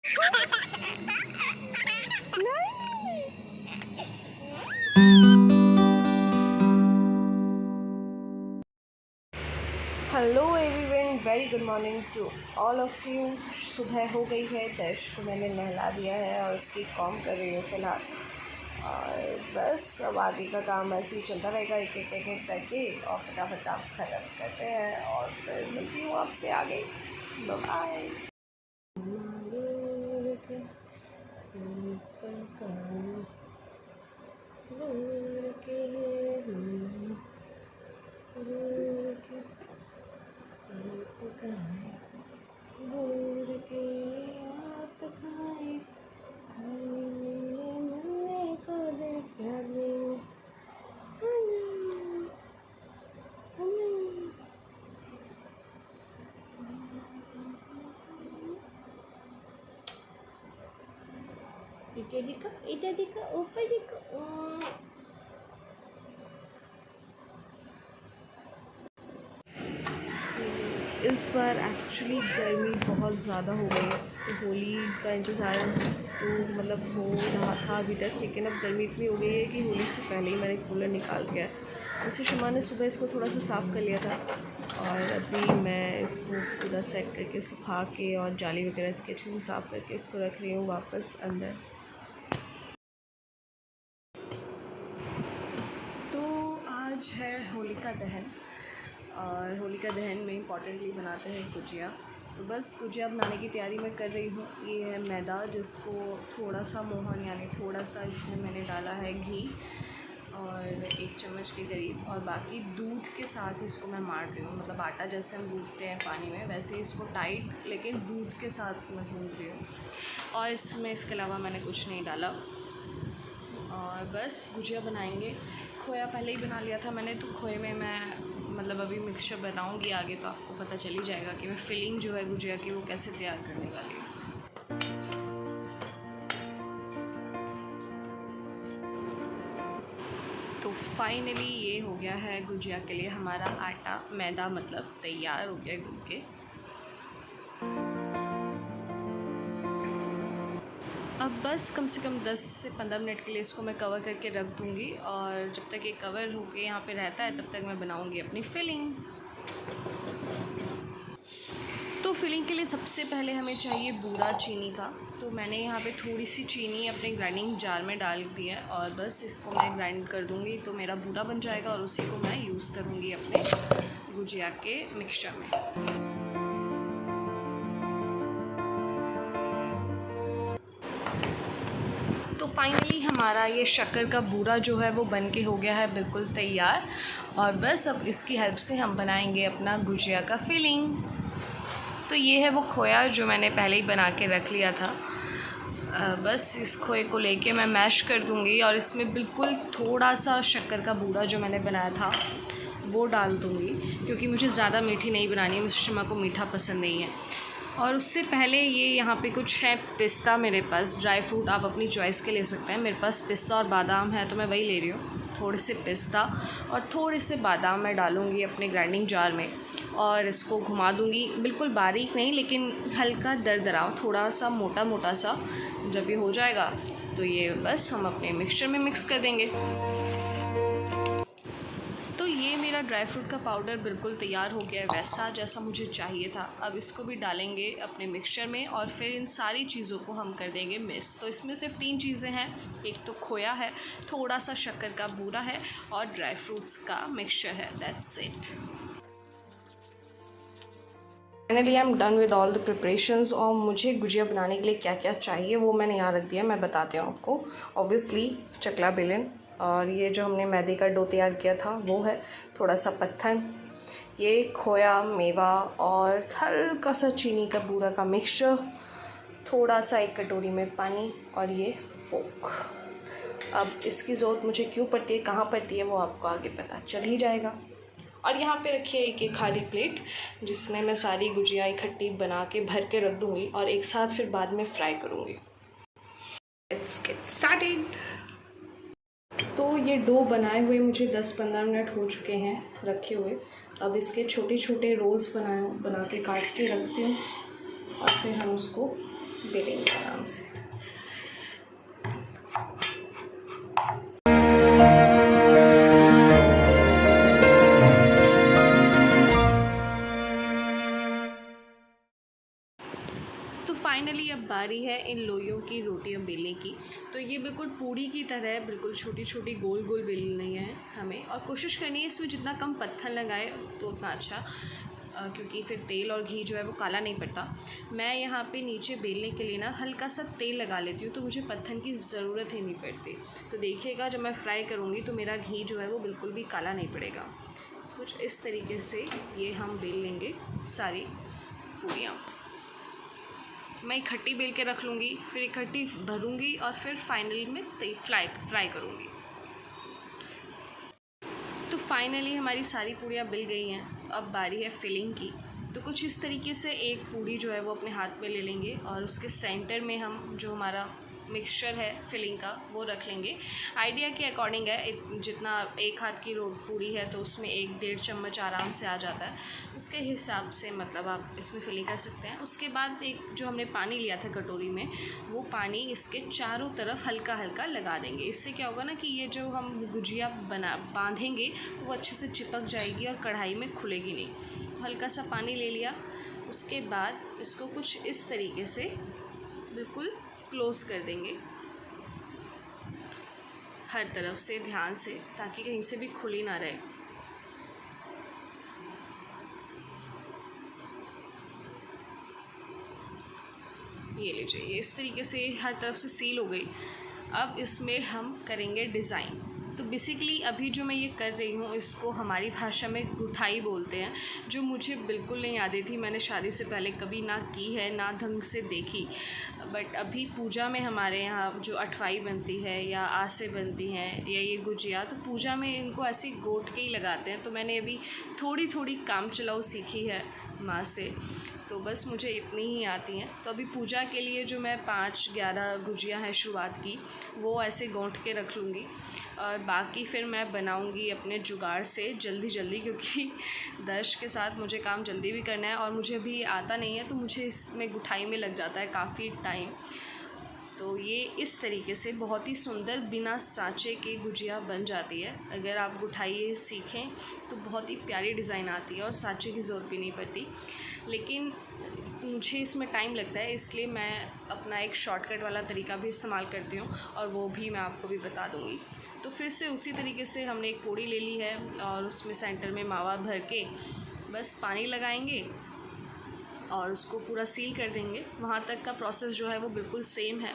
Hello everyone, very good morning to all of you. सुबह हो गई है, दर्श को मैंने नहला दिया है और उसकी कॉम कर रही हूँ फ़िलहाल। और बस अब आगे का काम ऐसे ही चलता रहेगा, एक एक एक एक करके, और फटाफट आप ख़त्म करते हैं और फिर मिलती हूँ आपसे आगे। बाय। इधर देखो, ऊपर देखो। इस बार एक्चुअली गर्मी बहुत ज़्यादा हो गई है, तो होली का इंतज़ार तो मतलब हो रहा था अभी तक, लेकिन अब गर्मी इतनी हो गई है कि होली से पहले ही मैंने कूलर निकाल दिया। वैसे शमा ने सुबह इसको थोड़ा सा साफ़ कर लिया था और अभी मैं इसको पूरा सेट करके सुखा के और जाली वगैरह इसके अच्छे से साफ़ करके इसको रख रही हूँ वापस अंदर। तो आज है होलिका दहन और होलिका दहन में इम्पॉर्टेंटली बनाते हैं गुजिया। तो बस गुजिया बनाने की तैयारी मैं कर रही हूँ। ये है मैदा, जिसको थोड़ा सा मोहन यानी थोड़ा सा इसमें मैंने डाला है घी और 1 चम्मच के करीब, और बाकी दूध के साथ इसको मैं मार रही हूँ। मतलब आटा जैसे हम गूँथते हैं पानी में, वैसे इसको टाइट लेकिन दूध के साथ मैं गूँथ रही हूँ। और इसमें इसके अलावा मैंने कुछ नहीं डाला और बस गुजिया बनाएंगे। खोया पहले ही बना लिया था मैंने, तो खोए में मैं मतलब अभी मिक्सचर बनाऊंगी आगे, तो आपको पता चल ही जाएगा कि मैं फिलिंग जो है गुजिया की वो कैसे तैयार करने वाली हूँ। तो फाइनली ये हो गया है गुजिया के लिए हमारा आटा, मैदा मतलब तैयार हो गया गूँथ के। अब बस कम से कम 10 से 15 मिनट के लिए इसको मैं कवर करके रख दूँगी, और जब तक ये कवर होके यहाँ पे रहता है तब तक मैं बनाऊँगी अपनी फिलिंग। तो फिलिंग के लिए सबसे पहले हमें चाहिए बूरा चीनी का। तो मैंने यहाँ पे थोड़ी सी चीनी अपने ग्राइंडिंग जार में डाल दी है और बस इसको मैं ग्राइंड कर दूँगी, तो मेरा बूरा बन जाएगा और उसी को मैं यूज़ करूँगी अपने गुजिया के मिक्सचर में। तो फाइनली हमारा ये शक्कर का बूरा जो है वो बन के हो गया है बिल्कुल तैयार, और बस अब इसकी हेल्प से हम बनाएंगे अपना गुजिया का फिलिंग। तो ये है वो खोया जो मैंने पहले ही बना के रख लिया था। बस इस खोए को लेके मैं मैश कर दूँगी और इसमें बिल्कुल थोड़ा सा शक्कर का बूरा जो मैंने बनाया था वो डाल दूँगी, क्योंकि मुझे ज़्यादा मीठी नहीं बनानी है, मुझे शमा को मीठा पसंद नहीं है। और उससे पहले ये यहाँ पे कुछ है पिस्ता मेरे पास, ड्राई फ्रूट आप अपनी चॉइस के ले सकते हैं। मेरे पास पिस्ता और बादाम है तो मैं वही ले रही हूँ। थोड़े से पिस्ता और थोड़े से बादाम मैं डालूँगी अपने ग्राइंडिंग जार में और इसको घुमा दूँगी, बिल्कुल बारीक नहीं लेकिन हल्का दरदरा, थोड़ा सा मोटा मोटा सा। जब ये हो जाएगा तो ये बस हम अपने मिक्सचर में मिक्स कर देंगे। तो ये मेरा ड्राई फ्रूट का पाउडर बिल्कुल तैयार हो गया है, वैसा जैसा मुझे चाहिए था। अब इसको भी डालेंगे अपने मिक्सचर में और फिर इन सारी चीज़ों को हम कर देंगे मिक्स। तो इसमें सिर्फ 3 चीज़ें हैं, एक तो खोया है, थोड़ा सा शक्कर का बूरा है और ड्राई फ्रूट्स का मिक्सचर है। That's it. Finally I am done with all the preparations. और मुझे गुजिया बनाने के लिए क्या क्या चाहिए वो मैंने यहाँ रख दिया, मैं बताती हूँ आपको। ऑब्वियसली चकला बेलन, और ये जो हमने मैदे का डो तैयार किया था वो है, थोड़ा सा पत्थर, ये खोया, मेवा और हल्का सा चीनी का बूरा का मिक्सचर, थोड़ा सा 1 कटोरी में पानी और ये फोक। अब इसकी ज़रूरत मुझे क्यों पड़ती है, कहाँ पड़ती है, वो आपको आगे पता चल ही जाएगा। और यहाँ पे रखिए एक खाली प्लेट, जिसमें मैं सारी गुजिया इकट्ठी बना के भर के रख दूँगी और एक साथ फिर बाद में फ्राई करूँगी। Let's get started. तो ये डो बनाए हुए मुझे 10-15 मिनट हो चुके हैं रखे हुए। अब इसके छोटे छोटे रोल्स बना के काट के रखती हूँ और फिर हम उसको बेलेंगे आराम से। फाइनली अब बारी है इन लोइयों की रोटियां बेलने की। तो ये बिल्कुल पूड़ी की तरह बिल्कुल छोटी छोटी गोल गोल बेलनी है हमें, और कोशिश करनी है इसमें जितना कम पत्थर लगाए तो उतना अच्छा, क्योंकि फिर तेल और घी जो है वो काला नहीं पड़ता। मैं यहाँ पे नीचे बेलने के लिए ना हल्का सा तेल लगा लेती हूँ, तो मुझे पत्थर की ज़रूरत ही नहीं पड़ती। तो देखिएगा जब मैं फ्राई करूँगी तो मेरा घी जो है वो बिल्कुल भी काला नहीं पड़ेगा। कुछ इस तरीके से ये हम बेल लेंगे सारी पूड़ियाँ। मैं इकट्ठी बेल के रख लूँगी, फिर इकट्ठी भरूँगी और फिर फाइनल में फ्राई करूँगी। तो फाइनली हमारी सारी पूड़ियाँ बिल गई हैं। तो अब बारी है फिलिंग की। तो कुछ इस तरीके से एक पूड़ी जो है वो अपने हाथ में ले लेंगे और उसके सेंटर में हम जो हमारा मिक्सचर है फिलिंग का वो रख लेंगे। आइडिया के अकॉर्डिंग है, जितना एक हाथ की पूड़ी है तो उसमें 1-1.5 चम्मच आराम से आ जाता है, उसके हिसाब से मतलब आप इसमें फिलिंग कर सकते हैं। उसके बाद एक जो हमने पानी लिया था कटोरी में, वो पानी इसके चारों तरफ हल्का हल्का लगा देंगे। इससे क्या होगा ना कि ये जो हम गुजिया बांधेंगे तो वो अच्छे से चिपक जाएगी और कढ़ाई में खुलेगी नहीं। हल्का सा पानी ले लिया, उसके बाद इसको कुछ इस तरीके से बिल्कुल क्लोज़ कर देंगे हर तरफ से ध्यान से, ताकि कहीं से भी खुली ना रहे। ये लीजिए, ये इस तरीके से हर तरफ से सील हो गई। अब इसमें हम करेंगे डिज़ाइन। तो बेसिकली अभी जो मैं ये कर रही हूँ इसको हमारी भाषा में गुठाई बोलते हैं, जो मुझे बिल्कुल नहीं आती थी। मैंने शादी से पहले कभी ना की है ना ढंग से देखी, बट अभी पूजा में हमारे यहाँ जो अठवाई बनती है या आसे बनती हैं या ये गुजिया, तो पूजा में इनको ऐसे गोट के ही लगाते हैं। तो मैंने अभी थोड़ी थोड़ी काम चलाओ सीखी है माँ से, तो बस मुझे इतनी ही आती हैं। तो अभी पूजा के लिए जो मैं 5-11 गुजिया हैं शुरुआत की, वो ऐसे गौंठ के रख लूँगी और बाकी फिर मैं बनाऊँगी अपने जुगाड़ से जल्दी जल्दी, क्योंकि दर्श के साथ मुझे काम जल्दी भी करना है और मुझे भी आता नहीं है, तो मुझे इसमें गुठाई में लग जाता है काफ़ी टाइम। तो ये इस तरीके से बहुत ही सुंदर बिना सांचे के गुजिया बन जाती है। अगर आप गुठाई सीखें तो बहुत ही प्यारी डिज़ाइन आती है और सांचे की ज़रूरत भी नहीं पड़ती। लेकिन मुझे इसमें टाइम लगता है, इसलिए मैं अपना एक शॉर्टकट वाला तरीका भी इस्तेमाल करती हूँ और वो भी मैं आपको भी बता दूँगी। तो फिर से उसी तरीके से हमने एक पूड़ी ले ली है और उसमें सेंटर में मावा भर के बस पानी लगाएंगे और उसको पूरा सील कर देंगे। वहाँ तक का प्रोसेस जो है वो बिल्कुल सेम है।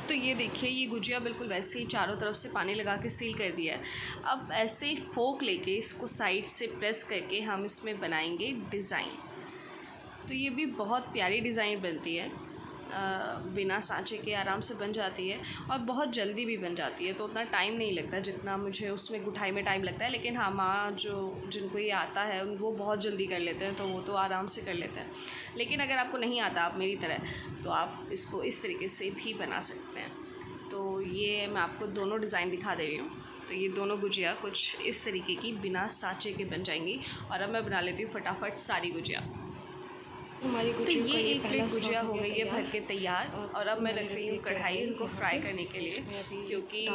तो ये देखिए, ये गुजिया बिल्कुल वैसे ही चारों तरफ से पानी लगा के सील कर दिया है। अब ऐसे ही फोक लेके इसको साइड से प्रेस करके हम इसमें बनाएंगे डिज़ाइन। तो ये भी बहुत प्यारी डिज़ाइन बनती है, बिना सांचे के आराम से बन जाती है और बहुत जल्दी भी बन जाती है। तो उतना टाइम नहीं लगता जितना मुझे उसमें गुठाई में टाइम लगता है। लेकिन हाँ, माँ जिनको ये आता है वो बहुत जल्दी कर लेते हैं, तो वो तो आराम से कर लेते हैं। लेकिन अगर आपको नहीं आता, आप मेरी तरह, तो आप इसको इस तरीके से भी बना सकते हैं। तो ये मैं आपको दोनों डिज़ाइन दिखा दे रही हूँ। तो ये दोनों गुजिया कुछ इस तरीके की बिना सांचे के बन जाएंगी। और अब मैं बना लेती हूँ फटाफट सारी गुजिया। हमारी तो ये एक प्लेट गुजिया हो गई है भर के तैयार। और अब मैं रख रही हूँ कढ़ाई इनको फ्राई करने के लिए, क्योंकि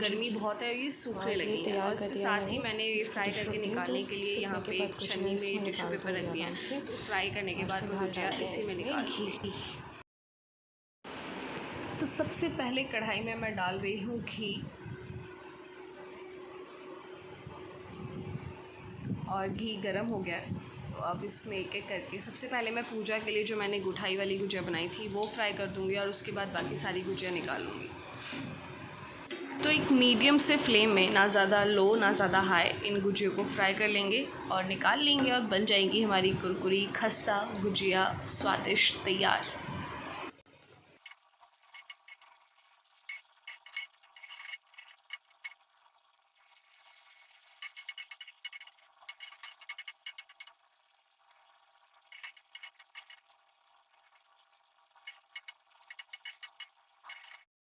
गर्मी बहुत है, ये सूखने लगी है। और इसके साथ ही मैंने ये फ्राई करके निकालने के लिए यहाँ पे एक छन्नी में टिश्यू पेपर रख दिया है। तो फ्राई करने के बाद मैं गुजिया इसी में निकालूंगी। तो सबसे पहले कढ़ाई में मैं डाल रही हूँ घी, और घी गर्म हो गया है। तो अब इसमें एक एक करके सबसे पहले मैं पूजा के लिए जो मैंने गुठाई वाली गुजिया बनाई थी वो फ्राई कर दूँगी और उसके बाद बाकी सारी गुजिया निकाल लूँगी। तो एक मीडियम से फ्लेम में, ना ज़्यादा लो ना ज़्यादा हाई, इन गुजियों को फ्राई कर लेंगे और निकाल लेंगे और बन जाएंगी हमारी कुरकुरी खस्ता गुजिया स्वादिष्ट तैयार।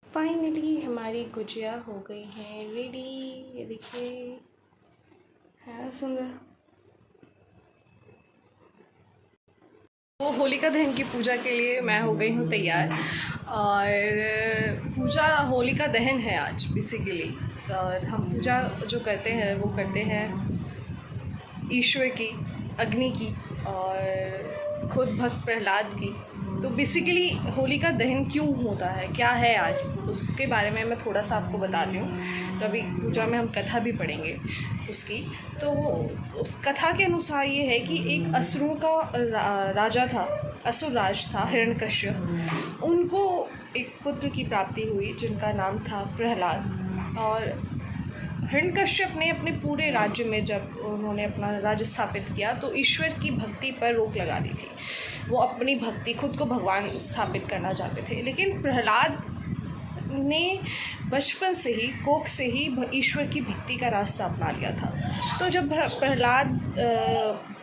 फाइनली हमारी गुजिया हो गई हैं रेडी। ये देखिए, है ना सुंदर। तो होलिका दहन की पूजा के लिए मैं हो गई हूँ तैयार। और पूजा होलिका दहन है आज बेसिकली। और हम पूजा जो करते हैं वो करते हैं ईश्वर की, अग्नि की और खुद भक्त प्रहलाद की। तो बेसिकली होलिका दहन क्यों होता है, क्या है आज, उसके बारे में मैं थोड़ा सा आपको बताती हूँ। तो अभी पूजा में हम कथा भी पढ़ेंगे उसकी। तो उस कथा के अनुसार ये है कि एक असुरों का राजा था, असुर राज था हिरण्यकश्यप। उनको एक पुत्र की प्राप्ति हुई जिनका नाम था प्रहलाद। और हिरण्यकश्यप ने अपने पूरे राज्य में जब उन्होंने अपना राज्य स्थापित किया तो ईश्वर की भक्ति पर रोक लगा दी थी। वो अपनी भक्ति, खुद को भगवान स्थापित करना चाहते थे। लेकिन प्रहलाद ने बचपन से ही, कोख से ही ईश्वर की भक्ति का रास्ता अपना लिया था। तो जब प्रहलाद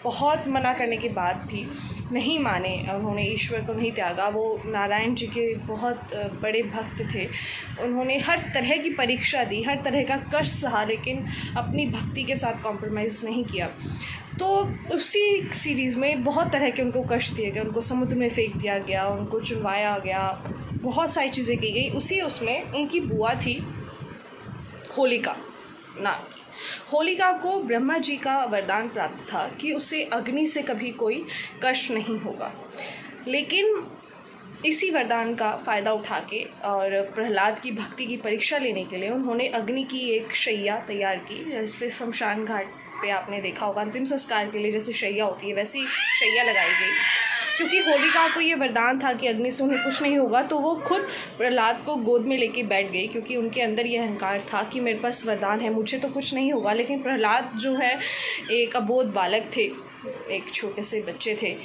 बहुत मना करने के बाद भी नहीं माने, उन्होंने ईश्वर को नहीं त्यागा, वो नारायण जी के बहुत बड़े भक्त थे। उन्होंने हर तरह की परीक्षा दी, हर तरह का कष्ट सहा, लेकिन अपनी भक्ति के साथ कॉम्प्रोमाइज़ नहीं किया। तो उसी सीरीज़ में बहुत तरह के उनको कष्ट दिए गए, उनको समुद्र में फेंक दिया गया, उनको चुनवाया गया, बहुत सारी चीज़ें की गई। उसी उसमें उनकी बुआ थी होलिका नाम की। होलिका को ब्रह्मा जी का वरदान प्राप्त था कि उसे अग्नि से कभी कोई कष्ट नहीं होगा। लेकिन इसी वरदान का फ़ायदा उठा के और प्रहलाद की भक्ति की परीक्षा लेने के लिए उन्होंने अग्नि की एक शैया तैयार की। जैसे शमशान घाट पे आपने देखा होगा अंतिम संस्कार के लिए जैसे शैया होती है, वैसी शैया लगाई गई। क्योंकि होलिका को ये वरदान था कि अग्नि से उन्हें कुछ नहीं होगा, तो वो खुद प्रहलाद को गोद में लेके बैठ गई। क्योंकि उनके अंदर ये अहंकार था कि मेरे पास वरदान है, मुझे तो कुछ नहीं होगा। लेकिन प्रहलाद जो है एक अबोध बालक थे, एक छोटे से बच्चे थे।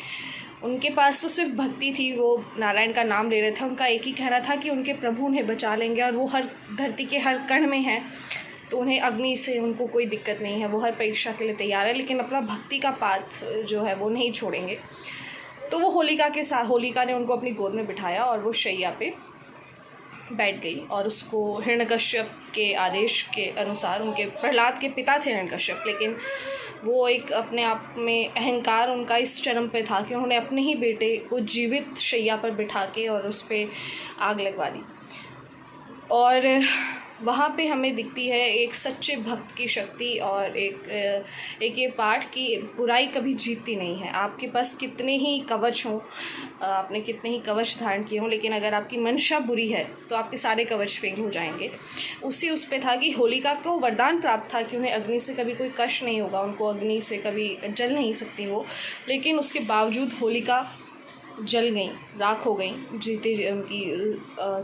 उनके पास तो सिर्फ भक्ति थी, वो नारायण का नाम ले रहे थे। उनका एक ही कहना था कि उनके प्रभु उन्हें बचा लेंगे और वो हर धरती के हर कण में हैं, तो उन्हें अग्नि से उनको कोई दिक्कत नहीं है, वो हर परीक्षा के लिए तैयार है। लेकिन अपना भक्ति का पाथ जो है वो नहीं छोड़ेंगे। तो वो होलिका ने उनको अपनी गोद में बिठाया और वो शैया पे बैठ गई। और उसको हिरण्यकश्यप के आदेश के अनुसार, उनके प्रहलाद के पिता थे हिरण्यकश्यप, लेकिन वो एक अपने आप में अहंकार उनका इस चरम पे था कि उन्होंने अपने ही बेटे को जीवित शैया पर बिठा के और उस पर आग लगवा दी। और वहाँ पे हमें दिखती है एक सच्चे भक्त की शक्ति और एक ये पाठ कि बुराई कभी जीतती नहीं है। आपके पास कितने ही कवच हों, आपने कितने ही कवच धारण किए हों, लेकिन अगर आपकी मंशा बुरी है तो आपके सारे कवच फेल हो जाएंगे। उस पे था कि होलिका को वरदान प्राप्त था कि उन्हें अग्नि से कभी कोई कष्ट नहीं होगा, उनको अग्नि से कभी जल नहीं सकती वो। लेकिन उसके बावजूद होलिका जल गई, राख हो गई, जीते उनकी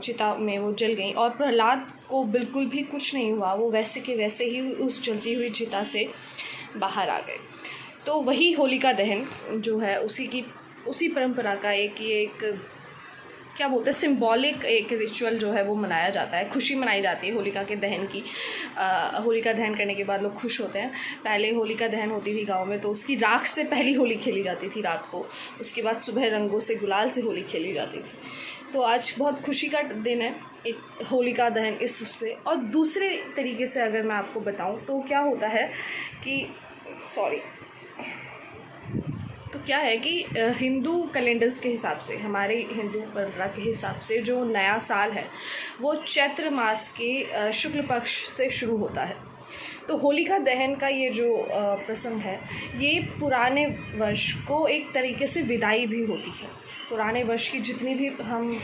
चिता में वो जल गई। और प्रहलाद को बिल्कुल भी कुछ नहीं हुआ, वो वैसे के वैसे ही उस जलती हुई चिता से बाहर आ गए। तो वही होलिका दहन जो है उसी परंपरा का एक क्या बोलते हैं, सिंबॉलिक एक रिचुअल जो है वो मनाया जाता है। खुशी मनाई जाती है होलिका के दहन की। होलिका दहन करने के बाद लोग खुश होते हैं। पहले होलिका दहन होती थी गांव में, तो उसकी राख से पहली होली खेली जाती थी रात को। उसके बाद सुबह रंगों से, गुलाल से होली खेली जाती थी। तो आज बहुत खुशी का दिन है, एक होलिका दहन इस उससे। और दूसरे तरीके से अगर मैं आपको बताऊँ तो क्या होता है कि तो क्या है कि हिंदू कैलेंडर्स के हिसाब से, हमारे हिंदू परंपरा के हिसाब से जो नया साल है वो चैत्र मास के शुक्ल पक्ष से शुरू होता है। तो होलिका दहन का ये जो प्रसंग है, ये पुराने वर्ष को एक तरीके से विदाई भी होती है। पुराने वर्ष की जितनी भी हम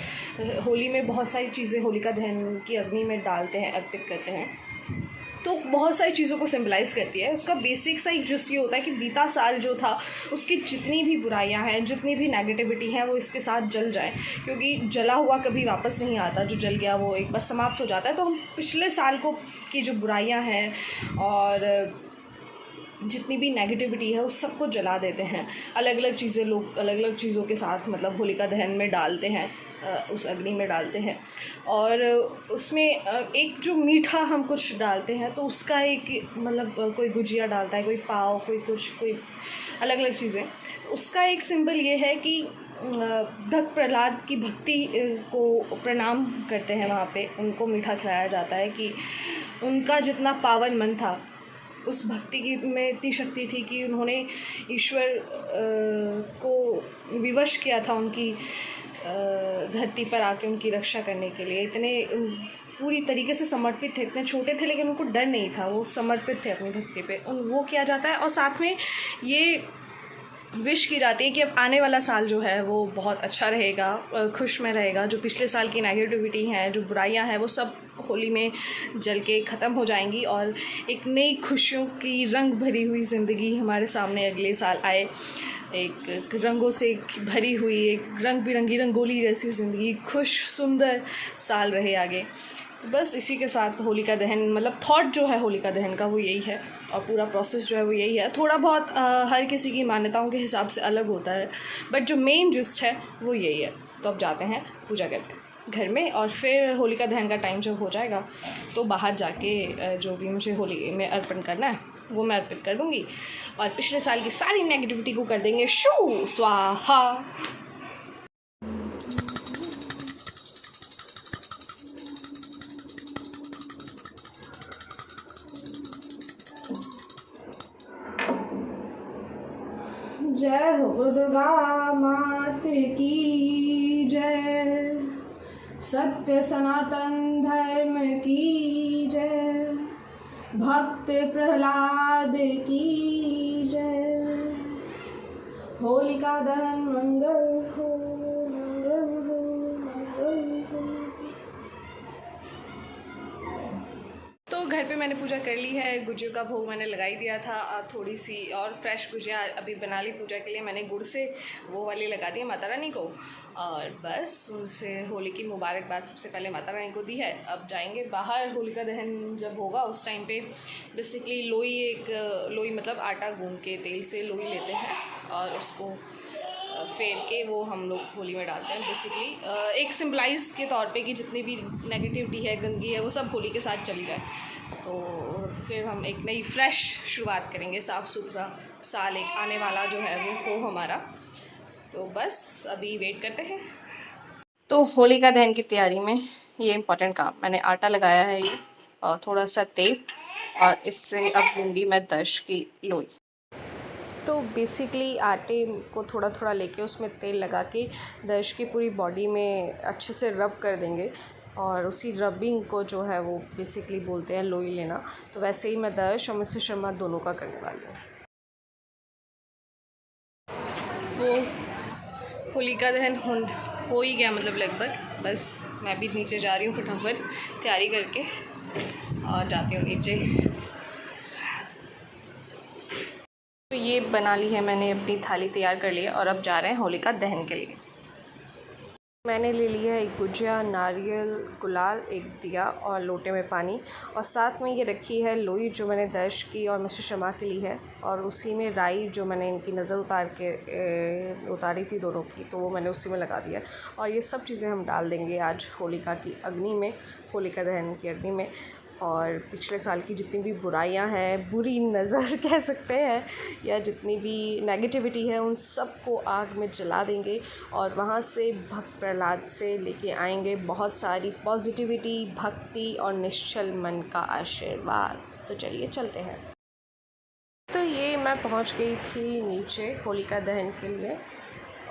होली में बहुत सारी चीज़ें होलिका दहन की अग्नि में डालते हैं, अर्पित करते हैं, तो बहुत सारी चीज़ों को सिंबलाइज़ करती है। उसका बेसिक सा जस्ट ये होता है कि बीता साल जो था उसकी जितनी भी बुराइयां हैं, जितनी भी नेगेटिविटी हैं, वो इसके साथ जल जाए। क्योंकि जला हुआ कभी वापस नहीं आता, जो जल गया वो एक बार समाप्त हो जाता है। तो हम पिछले साल को की जो बुराइयां हैं और जितनी भी नेगेटिविटी है उस सबको जला देते हैं। अलग अलग चीज़ें लोग अलग अलग चीज़ों के साथ मतलब होलिका दहन में डालते हैं, उस अग्नि में डालते हैं। और उसमें एक जो मीठा हम कुछ डालते हैं, तो उसका एक मतलब कोई गुजिया डालता है, कोई पाव, कोई अलग अलग चीज़ें। तो उसका एक सिंबल ये है कि भक्त प्रहलाद की भक्ति को प्रणाम करते हैं। वहाँ पे उनको मीठा खिलाया जाता है कि उनका जितना पावन मन था, उस भक्ति की में इतनी शक्ति थी कि उन्होंने ईश्वर को विवश किया था उनकी धरती पर आके उनकी रक्षा करने के लिए। इतने पूरी तरीके से समर्पित थे, इतने छोटे थे लेकिन उनको डर नहीं था, वो समर्पित थे अपनी धरती पे। वो किया जाता है और साथ में ये विश की जाती है कि अब आने वाला साल जो है वो बहुत अच्छा रहेगा, खुशमय रहेगा। जो पिछले साल की नेगेटिविटी हैं, जो बुराइयां हैं, वो सब होली में जल के ख़त्म हो जाएंगी और एक नई खुशियों की रंग भरी हुई ज़िंदगी हमारे सामने अगले साल आए। एक रंगों से भरी हुई, एक रंग बिरंगी रंगोली जैसी ज़िंदगी, खुश सुंदर साल रहे आगे। तो बस इसी के साथ होलिका दहन, मतलब थॉट जो है होलिका दहन का वो यही है और पूरा प्रोसेस जो है वो यही है। थोड़ा बहुत हर किसी की मान्यताओं के हिसाब से अलग होता है, बट जो मेन जिस्ट है वो यही है। तो अब जाते हैं पूजा करते हैं घर में और फिर होलिका दहन का टाइम जब हो जाएगा तो बाहर जाके जो भी मुझे होली में अर्पण करना है वो मैं अर्पित कर दूँगी और पिछले साल की सारी नेगेटिविटी को कर देंगे शू स्वाहा। जय हो दुर्गा मात की जय, सत्य सनातन धर्म की जय, भक्त प्रहलाद की जय। होलिका दहन मंगल हो, मंगल हो, मंगल हो। तो घर पे मैंने पूजा कर ली है, गुजिया का भोग मैंने लगा ही दिया था। थोड़ी सी और फ्रेश गुजिया अभी बना ली पूजा के लिए। मैंने गुड़ से वो वाली लगा दी है माता रानी को और बस उनसे होली की मुबारकबाद सबसे पहले माता रानी को दी है। अब जाएंगे बाहर, होलिका दहन जब होगा उस टाइम पे बेसिकली लोई मतलब आटा गूंद के तेल से लोई लेते हैं और उसको फेर के वो हम लोग होली में डालते हैं। बेसिकली एक सिम्बलाइज के तौर पे कि जितनी भी नेगेटिविटी है, गंदगी है, वो सब होली के साथ चली जाए। तो फिर हम एक नई फ्रेश शुरुआत करेंगे, साफ़ सुथरा साल एक आने वाला जो है वो हो हमारा। तो बस अभी वेट करते हैं। तो होलिका दहन की तैयारी में ये इम्पोर्टेंट काम, मैंने आटा लगाया है ये और थोड़ा सा तेल और इससे अब लूँगी मैं दर्श की लोई। तो बेसिकली आटे को थोड़ा थोड़ा लेके उसमें तेल लगा के दर्श की पूरी बॉडी में अच्छे से रब कर देंगे और उसी रबिंग को जो है वो बेसिकली बोलते हैं लोई लेना। तो वैसे ही मैं दर्श और मिस्टर शर्मा दोनों का करने वाली हूँ। वो होलिका दहन हो ही गया, मतलब लगभग। बस मैं भी नीचे जा रही हूँ फटाफट तैयारी करके और जाती हूँ नीचे। तो ये बना ली है मैंने, अपनी थाली तैयार कर ली है और अब जा रहे हैं होलिका दहन के लिए। मैंने ले लिया है एक गुजिया, नारियल, गुलाल, एक दिया और लोटे में पानी और साथ में ये रखी है लोई जो मैंने दर्श की और मिस्टर शर्मा के लिए है और उसी में राई जो मैंने इनकी नज़र उतारी थी दोनों की, तो वो मैंने उसी में लगा दिया और ये सब चीज़ें हम डाल देंगे आज होलिका की अग्नि में, होलिका दहन की अग्नि में। और पिछले साल की जितनी भी बुराइयां हैं, बुरी नज़र कह सकते हैं, या जितनी भी नेगेटिविटी है, उन सब को आग में जला देंगे और वहाँ से भक्त प्रहलाद से लेके आएंगे बहुत सारी पॉजिटिविटी, भक्ति और निश्चल मन का आशीर्वाद। तो चलिए चलते हैं। तो ये मैं पहुँच गई थी नीचे होलिका दहन के लिए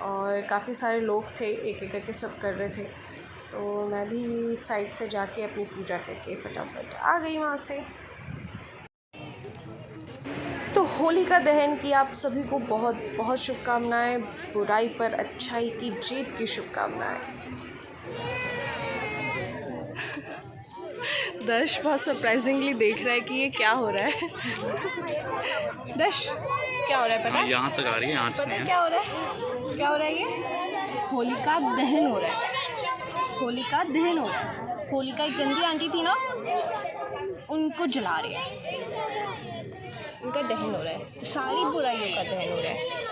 और काफ़ी सारे लोग थे, एक एक करके सब कर रहे थे। तो मैं भी साइड से जाके अपनी पूजा करके फटाफट आ गई वहाँ से। तो होलिका दहन की आप सभी को बहुत बहुत शुभकामनाएं, बुराई पर अच्छाई की जीत की शुभकामनाएं। दर्श बहुत सरप्राइजिंगली देख रहा है कि ये क्या हो रहा है। दर्श क्या हो रहा है पता है? यहाँ तक आ रही है, यहाँ पता है क्या हो रहा है? क्या हो रहा है? ये होलिका दहन हो रहा है, होलिका दहन हो रहा है। होलिका एक गंदी आंटी थी ना, उनको जला रहे हैं, उनका दहन हो रहा है, सारी बुराइयों का दहन हो रहा है।